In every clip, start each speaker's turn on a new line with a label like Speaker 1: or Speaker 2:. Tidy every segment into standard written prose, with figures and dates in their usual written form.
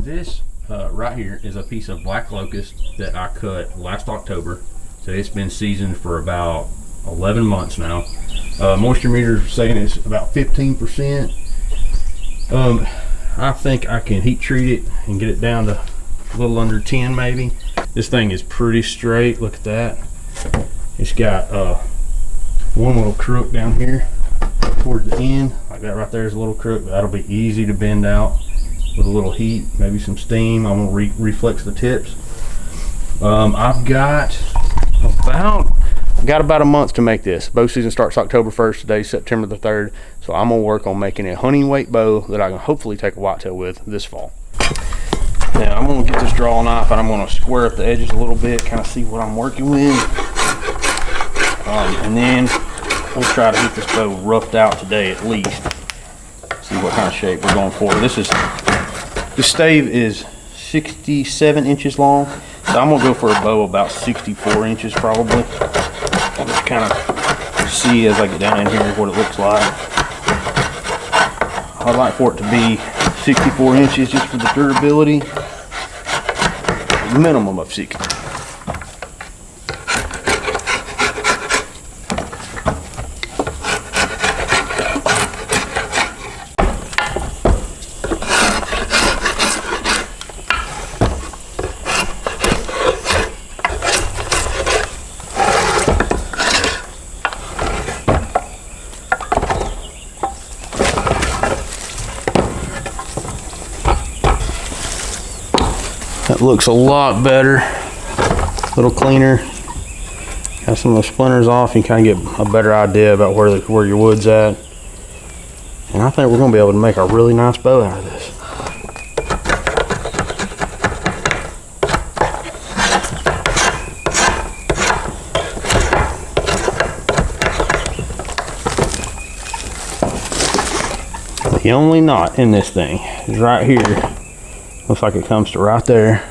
Speaker 1: This right here is a piece of black locust that I cut last October. So it's been seasoned for about 11 months now. Moisture meter saying it's about 15%. I think I can heat treat it and get it down to a little under 10 maybe. This thing is pretty straight. Look at that. It's got one little crook down here towards the end. Like that right there is a little crook. That'll be easy to bend out with a little heat, maybe some steam. I'm gonna reflex the tips. I've got about a month to make this. Bow season starts October 1st. Today's September the 3rd. So I'm gonna work on making a hunting weight bow that I can hopefully take a whitetail with this fall. Now I'm gonna get this drawing knife and I'm gonna square up the edges a little bit, kind of see what I'm working with. And then we'll try to get this bow roughed out today at least. See what kind of shape we're going for. This stave is 67 inches long. So I'm gonna go for a bow about 64 inches probably. I'll just kind of see as I get down in here what it looks like. I'd like for it to be 64 inches just for the durability. Minimum of 60. That looks a lot better, a little cleaner. Got some of the splinters off. You kind of get a better idea about where your wood's at. And I think we're going to be able to make a really nice bow out of this. The only knot in this thing is right here. Looks like it comes to right there.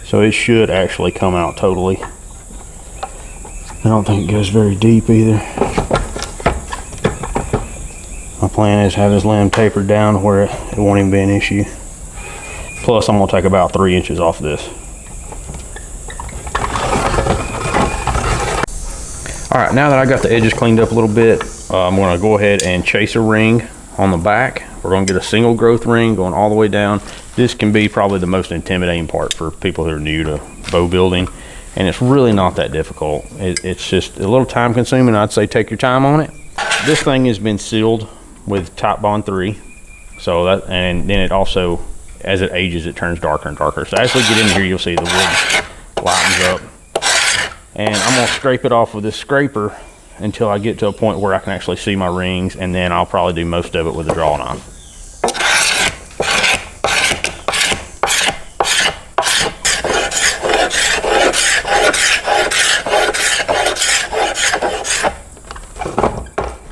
Speaker 1: So it should actually come out totally. I don't think it goes very deep either. My plan is to have this limb tapered down where it won't even be an issue. Plus I'm gonna take about 3 inches off of this. All right, now that I got the edges cleaned up a little bit, I'm gonna go ahead and chase a ring on the back. We're gonna get a single growth ring going all the way down. This can be probably the most intimidating part for people who are new to bow building, and it's really not that difficult. It's just a little time consuming. I'd say take your time on it. This thing has been sealed with Type Bond 3, so that, and then it also, as it ages, it turns darker and darker. So as we get in here, you'll see the wood lightens up, and I'm gonna scrape it off with this scraper until I get to a point where I can actually see my rings, and then I'll probably do most of it with a draw knife.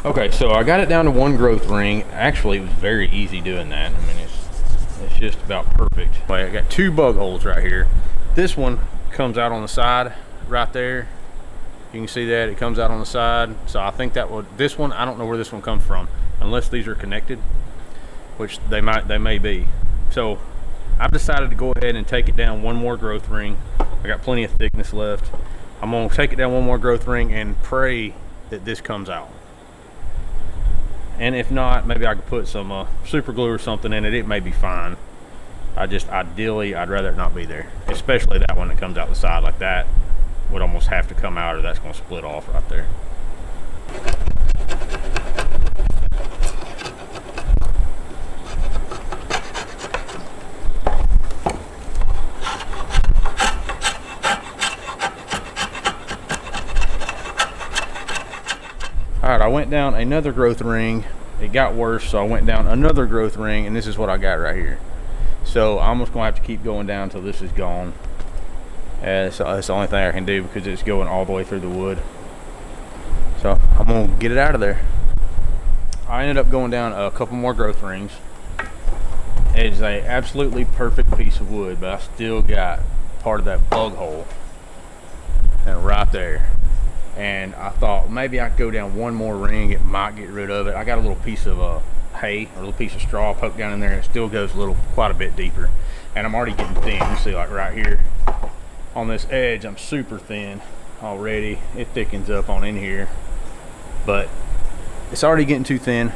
Speaker 1: Okay, so I got it down to one growth ring. Actually, it was very easy doing that. I mean, it's just about perfect. I got 2 bug holes right here. This one comes out on the side right there. You can see that it comes out on the side. So I think that would, this one, I don't know where this one comes from, unless these are connected, which they may be. So I've decided to go ahead and take it down one more growth ring. I got plenty of thickness left. I'm gonna take it down one more growth ring and pray that this comes out. And if not, maybe I could put some super glue or something in it. It may be fine. Ideally, I'd rather it not be there. Especially that one that comes out the side like that would almost have to come out, or that's going to split off right there. All right, I went down another growth ring. It got worse, so I went down another growth ring, and this is what I got right here. So I'm just gonna have to keep going down until this is gone. So that's the only thing I can do because it's going all the way through the wood. So I'm gonna get it out of there. I ended up going down a couple more growth rings. It's an absolutely perfect piece of wood, but I still got part of that bug hole and right there. And I thought maybe I could go down one more ring, it might get rid of it. I got a little piece of hay or a little piece of straw, poke down in there, and it still goes quite a bit deeper. And I'm already getting thin. You see, like right here on this edge, I'm super thin already. It thickens up on in here, but it's already getting too thin.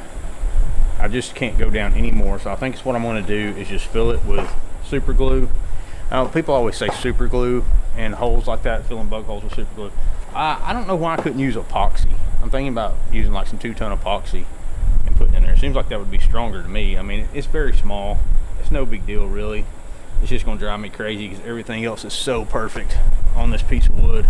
Speaker 1: I just can't go down anymore. So I think it's what I'm going to do is just fill it with super glue. People always say super glue and holes like that, filling bug holes with super glue. I don't know why I couldn't use epoxy. I'm thinking about using like some 2-ton epoxy and putting in there. It seems like that would be stronger to me. I mean, it's very small. It's no big deal really. It's just going to drive me crazy because everything else is so perfect on this piece of wood.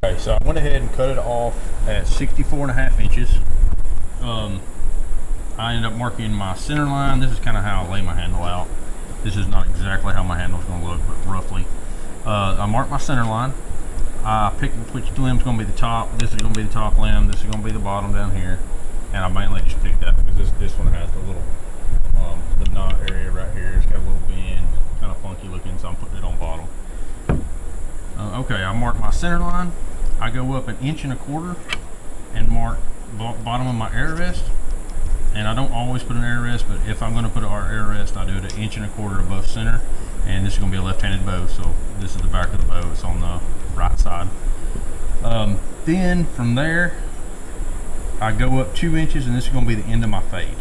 Speaker 1: Okay, so I went ahead and cut it off at 64.5 inches. I ended up marking my center line. This is kind of how I lay my handle out. This is not exactly how my handle is going to look, but roughly. I marked my center line. I picked which limb is going to be the top. This is going to be the top limb. This is going to be the bottom down here. And I mainly just picked that because this one has the little, the knot area right here. It's got a little bend, kind of funky looking, so I'm putting it on bottom. Okay, I marked my center line. I go up 1.25 inches and mark bottom of my air rest. And I don't always put an air rest, but if I'm going to put our air rest, I do it 1.25 inches above center. And this is going to be a left-handed bow, so this is the back of the bow. It's on the right side. Then from there, I go up 2 inches, and this is going to be the end of my fade.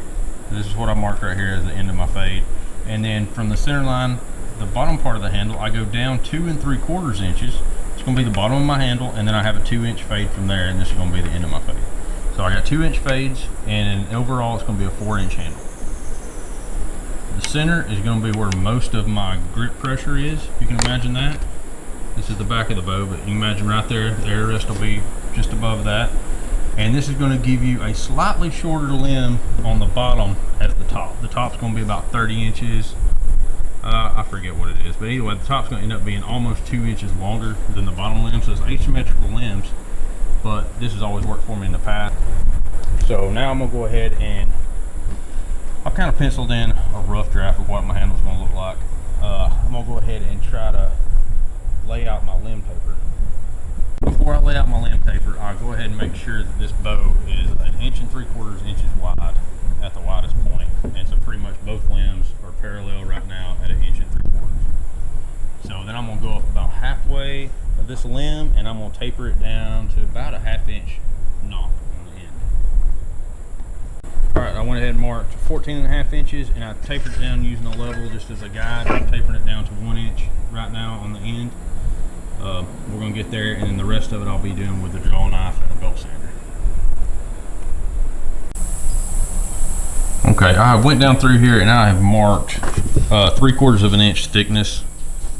Speaker 1: This is what I mark right here as the end of my fade. And then from the center line, the bottom part of the handle, I go down 2 3/4 inches. It's going to be the bottom of my handle, and then I have a 2-inch fade from there, and this is going to be the end of my fade. So I got 2-inch fades, and overall it's going to be a 4-inch handle. The center is going to be where most of my grip pressure is. You can imagine that. This is the back of the bow, but you can imagine right there, the air rest will be just above that. And this is going to give you a slightly shorter limb on the bottom as the top. The top's going to be about 30 inches. I forget what it is, but anyway, the top's going to end up being almost 2 inches longer than the bottom limb, so it's asymmetrical limbs, but this has always worked for me in the past. So now I'm going to go ahead and I've kind of penciled in a rough draft of what my handle's going to look like. I'm going to go ahead and try to lay out my limb taper. Before I lay out my limb taper, I'll go ahead and make sure that this bow is 1 3/4 inches wide at the widest point. And so pretty much both limbs are parallel right now at 1 3/4. So then I'm going to go up about halfway of this limb, and I'm going to taper it down to about a 1/2 inch knot on the end. Alright, I went ahead and marked 14.5 inches, and I tapered it down using a level just as a guide. I'm tapering it down to 1 inch right now on the end. We're going to get there, and then the rest of it I'll be doing with the draw knife and a belt sander. Okay, I went down through here and I have marked 3/4 inch thickness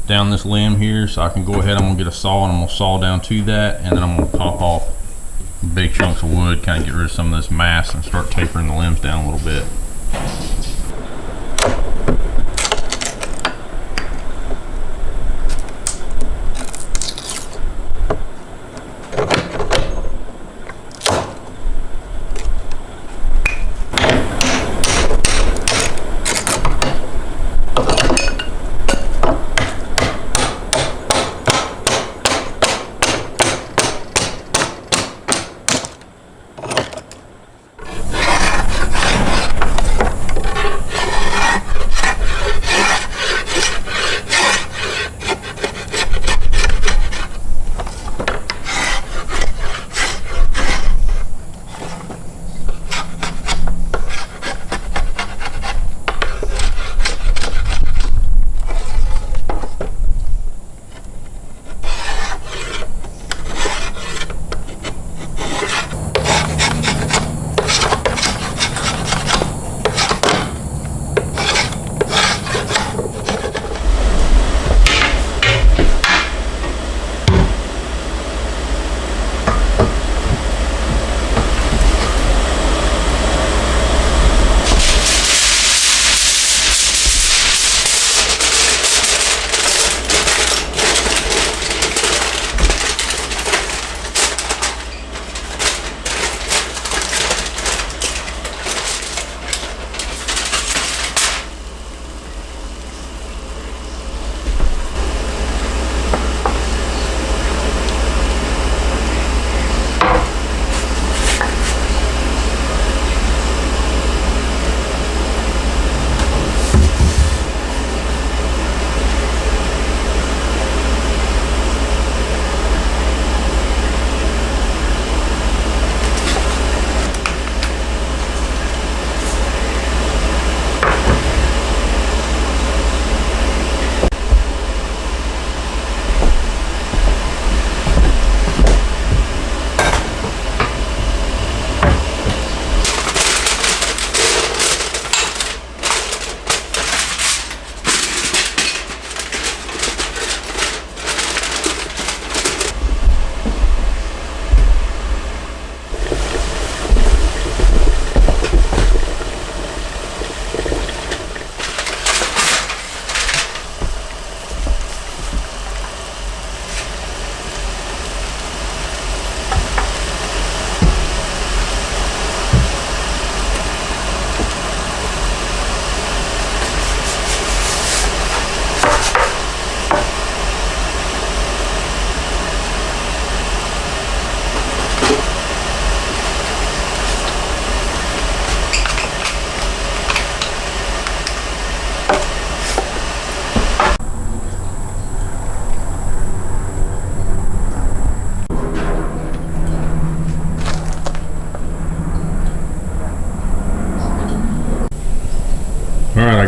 Speaker 1: down this limb here, so I can go ahead. I'm going to get a saw and I'm going to saw down to that, and then I'm going to pop off big chunks of wood, kind of get rid of some of this mass and start tapering the limbs down a little bit.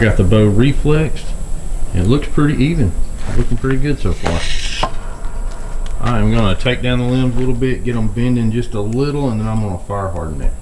Speaker 1: got the bow reflexed. It looks pretty even. Looking pretty good so far. I'm gonna take down the limbs a little bit, get them bending just a little, and then I'm gonna fire harden it.